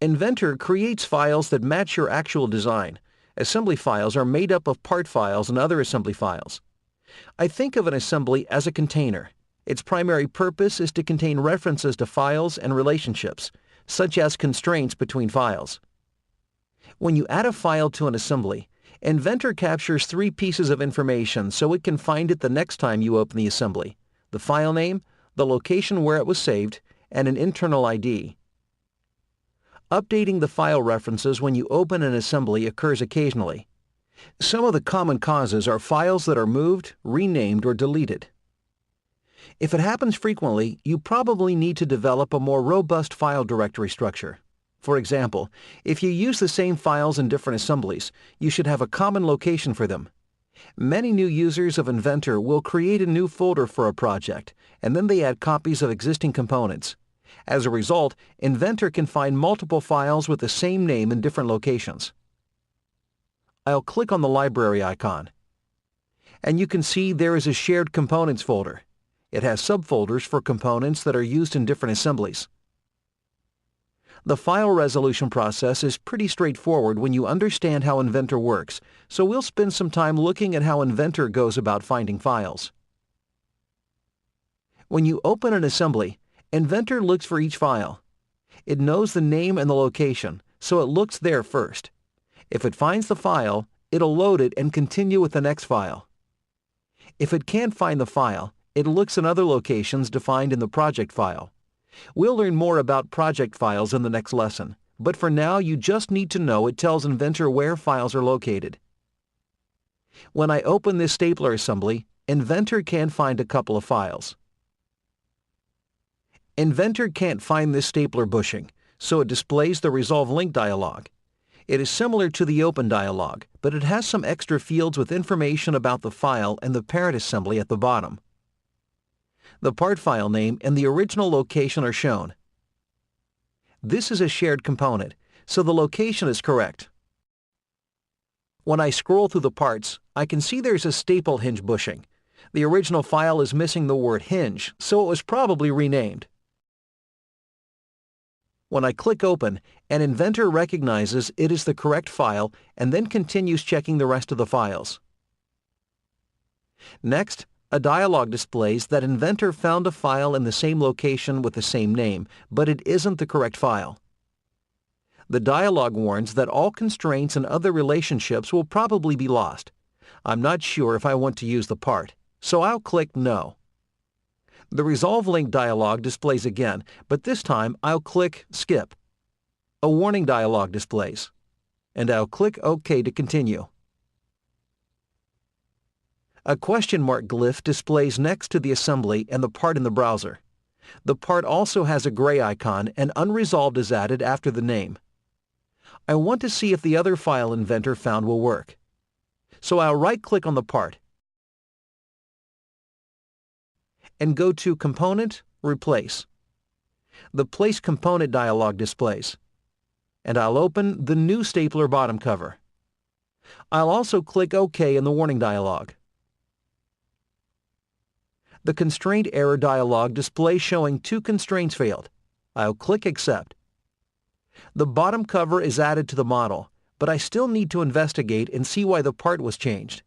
Inventor creates files that match your actual design. Assembly files are made up of part files and other assembly files. I think of an assembly as a container. Its primary purpose is to contain references to files and relationships, such as constraints between files. When you add a file to an assembly, Inventor captures 3 pieces of information so it can find it the next time you open the assembly: the file name, the location where it was saved, and an internal ID. Updating the file references when you open an assembly occurs occasionally. Some of the common causes are files that are moved, renamed, or deleted. If it happens frequently, you probably need to develop a more robust file directory structure. For example, if you use the same files in different assemblies, you should have a common location for them. Many new users of Inventor will create a new folder for a project, and then they add copies of existing components. As a result, Inventor can find multiple files with the same name in different locations. I'll click on the library icon, and you can see there is a shared components folder. It has subfolders for components that are used in different assemblies. The file resolution process is pretty straightforward when you understand how Inventor works, so we'll spend some time looking at how Inventor goes about finding files. When you open an assembly, Inventor looks for each file. It knows the name and the location, so it looks there first. If it finds the file, it'll load it and continue with the next file. If it can't find the file, it looks in other locations defined in the project file. We'll learn more about project files in the next lesson, but for now you just need to know it tells Inventor where files are located. When I open this stapler assembly, Inventor can find a couple of files. Inventor can't find this stapler bushing, so it displays the Resolve Link dialog. It is similar to the Open dialog, but it has some extra fields with information about the file and the parent assembly at the bottom. The part file name and the original location are shown. This is a shared component, so the location is correct. When I scroll through the parts, I can see there's a staple hinge bushing. The original file is missing the word hinge, so it was probably renamed. When I click Open, an Inventor recognizes it is the correct file and then continues checking the rest of the files. Next, a dialog displays that Inventor found a file in the same location with the same name, but it isn't the correct file. The dialog warns that all constraints and other relationships will probably be lost. I'm not sure if I want to use the part, so I'll click No. The Resolve Link dialog displays again, but this time I'll click Skip. A warning dialog displays, and I'll click OK to continue. A question mark glyph displays next to the assembly and the part in the browser. The part also has a gray icon and Unresolved is added after the name. I want to see if the other file Inventor found will work. So I'll right-click on the part and go to Component, Replace. The Place Component dialog displays, and I'll open the new stapler bottom cover. I'll also click OK in the warning dialog. The Constraint Error dialog displays showing 2 constraints failed. I'll click Accept. The bottom cover is added to the model, but I still need to investigate and see why the part was changed.